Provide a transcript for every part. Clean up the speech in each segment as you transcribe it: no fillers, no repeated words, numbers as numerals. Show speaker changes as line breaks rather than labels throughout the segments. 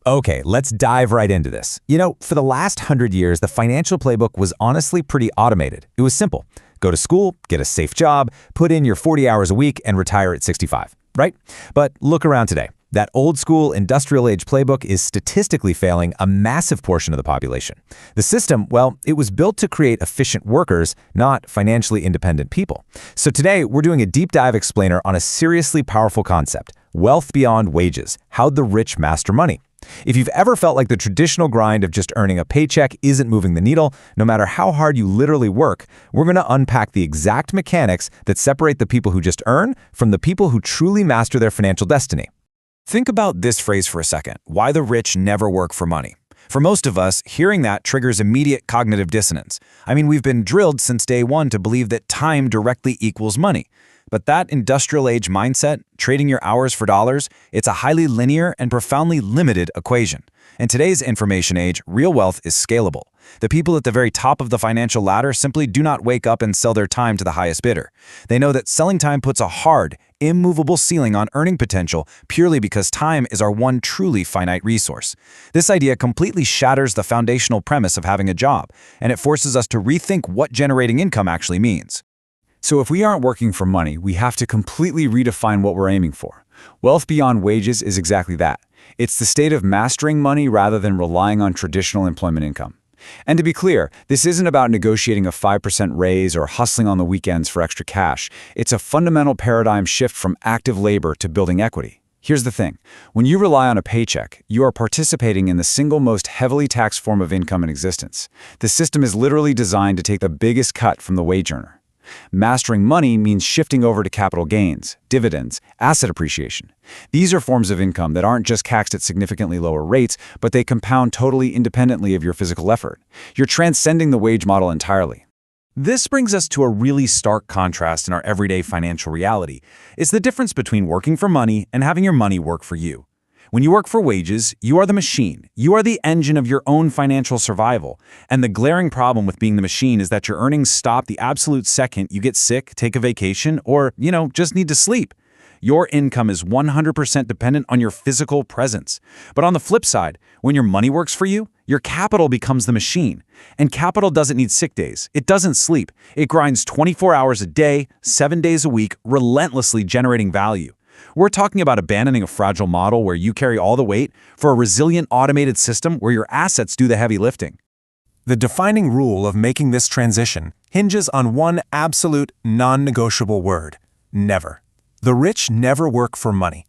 Okay, let's dive right into this. For the last 100 years, the financial playbook was honestly pretty automated. It was simple. Go to school, get a safe job, put in your 40 hours a week, and retire at 65, right? But look around today. That old-school industrial-age playbook is statistically failing a massive portion of the population. The system, well, it was built to create efficient workers, not financially independent people. So today, we're doing a deep dive explainer on a seriously powerful concept, wealth beyond wages, how the rich master money. If you've ever felt like the traditional grind of just earning a paycheck isn't moving the needle, no matter how hard you literally work, we're going to unpack the exact mechanics that separate the people who just earn from the people who truly master their financial destiny.
Think about this phrase for a second, why the rich never work for money. For most of us, hearing that triggers immediate cognitive dissonance. We've been drilled since day one to believe that time directly equals money. But that industrial age mindset, trading your hours for dollars, it's a highly linear and profoundly limited equation. In today's information age, real wealth is scalable. The people at the very top of the financial ladder simply do not wake up and sell their time to the highest bidder. They know that selling time puts a hard, immovable ceiling on earning potential purely because time is our one truly finite resource. This idea completely shatters the foundational premise of having a job, and it forces us to rethink what generating income actually means.
So if we aren't working for money, we have to completely redefine what we're aiming for. Wealth beyond wages is exactly that. It's the state of mastering money rather than relying on traditional employment income. And to be clear, this isn't about negotiating a 5% raise or hustling on the weekends for extra cash. It's a fundamental paradigm shift from active labor to building equity. Here's the thing. When you rely on a paycheck, you are participating in the single most heavily taxed form of income in existence. The system is literally designed to take the biggest cut from the wage earner. Mastering money means shifting over to capital gains, dividends, asset appreciation. These are forms of income that aren't just taxed at significantly lower rates, but they compound totally independently of your physical effort. You're transcending the wage model entirely.
This brings us to a really stark contrast in our everyday financial reality. It's the difference between working for money and having your money work for you. When you work for wages, you are the machine. You are the engine of your own financial survival. And the glaring problem with being the machine is that your earnings stop the absolute second you get sick, take a vacation, or, just need to sleep. Your income is 100% dependent on your physical presence. But on the flip side, when your money works for you, your capital becomes the machine. And capital doesn't need sick days. It doesn't sleep. It grinds 24 hours a day, 7 days a week, relentlessly generating value. We're talking about abandoning a fragile model where you carry all the weight for a resilient automated system where your assets do the heavy lifting.
The defining rule of making this transition hinges on one absolute non-negotiable word: never. The rich never work for money.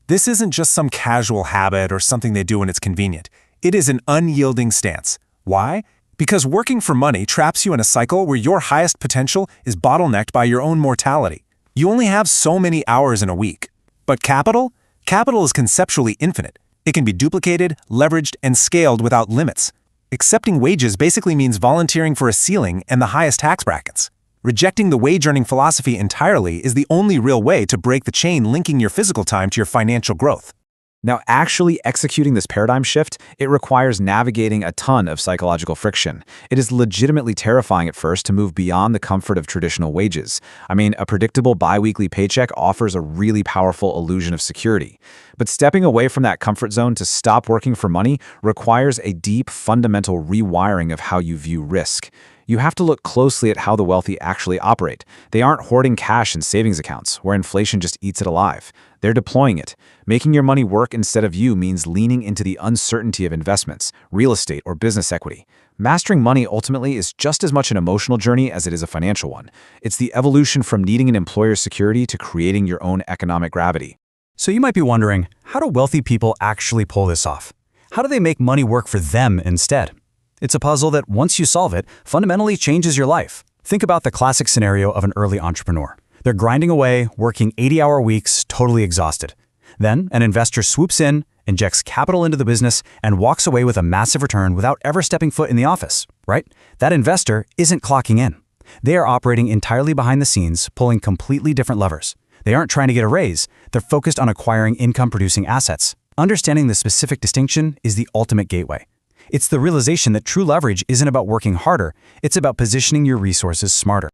This isn't just some casual habit or something they do when it's convenient. It is an unyielding stance. Why? Because working for money traps you in a cycle where your highest potential is bottlenecked by your own mortality. You only have so many hours in a week. But capital? Capital is conceptually infinite. It can be duplicated, leveraged, and scaled without limits. Accepting wages basically means volunteering for a ceiling and the highest tax brackets. Rejecting the wage-earning philosophy entirely is the only real way to break the chain linking your physical time to your financial growth.
Now, actually executing this paradigm shift, it requires navigating a ton of psychological friction. It is legitimately terrifying at first to move beyond the comfort of traditional wages. A predictable biweekly paycheck offers a really powerful illusion of security. But stepping away from that comfort zone to stop working for money requires a deep, fundamental rewiring of how you view risk. You have to look closely at how the wealthy actually operate. They aren't hoarding cash in savings accounts, where inflation just eats it alive. They're deploying it. Making your money work instead of you means leaning into the uncertainty of investments, real estate, or business equity. Mastering money ultimately is just as much an emotional journey as it is a financial one. It's the evolution from needing an employer's security to creating your own economic gravity.
So you might be wondering, how do wealthy people actually pull this off? How do they make money work for them instead? It's a puzzle that, once you solve it, fundamentally changes your life. Think about the classic scenario of an early entrepreneur. They're grinding away, working 80-hour weeks, totally exhausted. Then, an investor swoops in, injects capital into the business, and walks away with a massive return without ever stepping foot in the office, right? That investor isn't clocking in. They are operating entirely behind the scenes, pulling completely different levers. They aren't trying to get a raise. They're focused on acquiring income-producing assets. Understanding the specific distinction is the ultimate gateway. It's the realization that true leverage isn't about working harder, it's about positioning your resources smarter.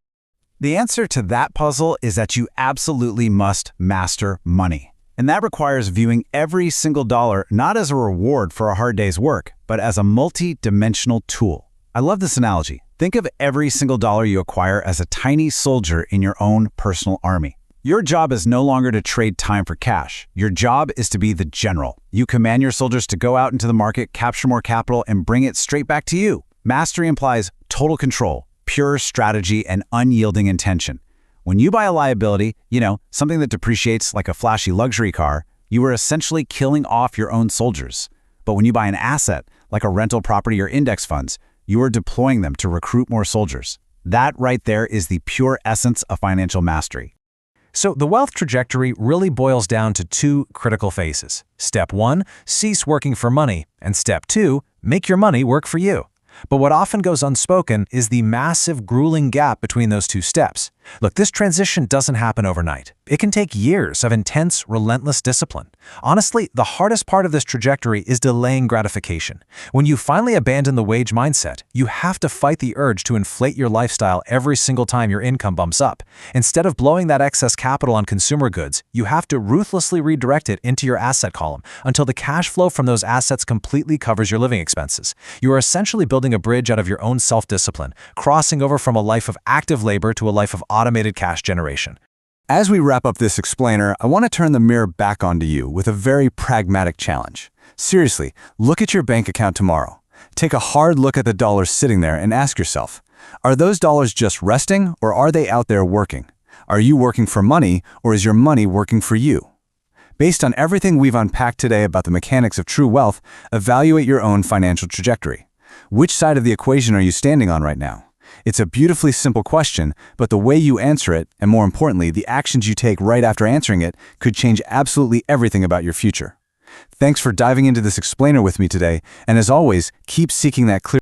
The answer to that puzzle is that you absolutely must master money.
And that requires viewing every single dollar not as a reward for a hard day's work, but as a multi-dimensional tool. I love this analogy. Think of every single dollar you acquire as a tiny soldier in your own personal army. Your job is no longer to trade time for cash. Your job is to be the general. You command your soldiers to go out into the market, capture more capital, and bring it straight back to you. Mastery implies total control, pure strategy, and unyielding intention. When you buy a liability, something that depreciates like a flashy luxury car, you are essentially killing off your own soldiers. But when you buy an asset, like a rental property or index funds, you are deploying them to recruit more soldiers. That right there is the pure essence of financial mastery.
So the wealth trajectory really boils down to two critical phases. Step 1, cease working for money, and Step 2, make your money work for you. But what often goes unspoken is the massive, grueling gap between those two steps. Look, this transition doesn't happen overnight. It can take years of intense, relentless discipline. Honestly, the hardest part of this trajectory is delaying gratification. When you finally abandon the wage mindset, you have to fight the urge to inflate your lifestyle every single time your income bumps up. Instead of blowing that excess capital on consumer goods, you have to ruthlessly redirect it into your asset column until the cash flow from those assets completely covers your living expenses. You are essentially building a bridge out of your own self-discipline, crossing over from a life of active labor to a life of automated cash generation.
As we wrap up this explainer, I want to turn the mirror back onto you with a very pragmatic challenge. Seriously, look at your bank account tomorrow. Take a hard look at the dollars sitting there and ask yourself, are those dollars just resting or are they out there working? Are you working for money or is your money working for you? Based on everything we've unpacked today about the mechanics of true wealth, evaluate your own financial trajectory. Which side of the equation are you standing on right now? It's a beautifully simple question, but the way you answer it, and more importantly, the actions you take right after answering it, could change absolutely everything about your future. Thanks for diving into this explainer with me today, and as always, keep seeking that clear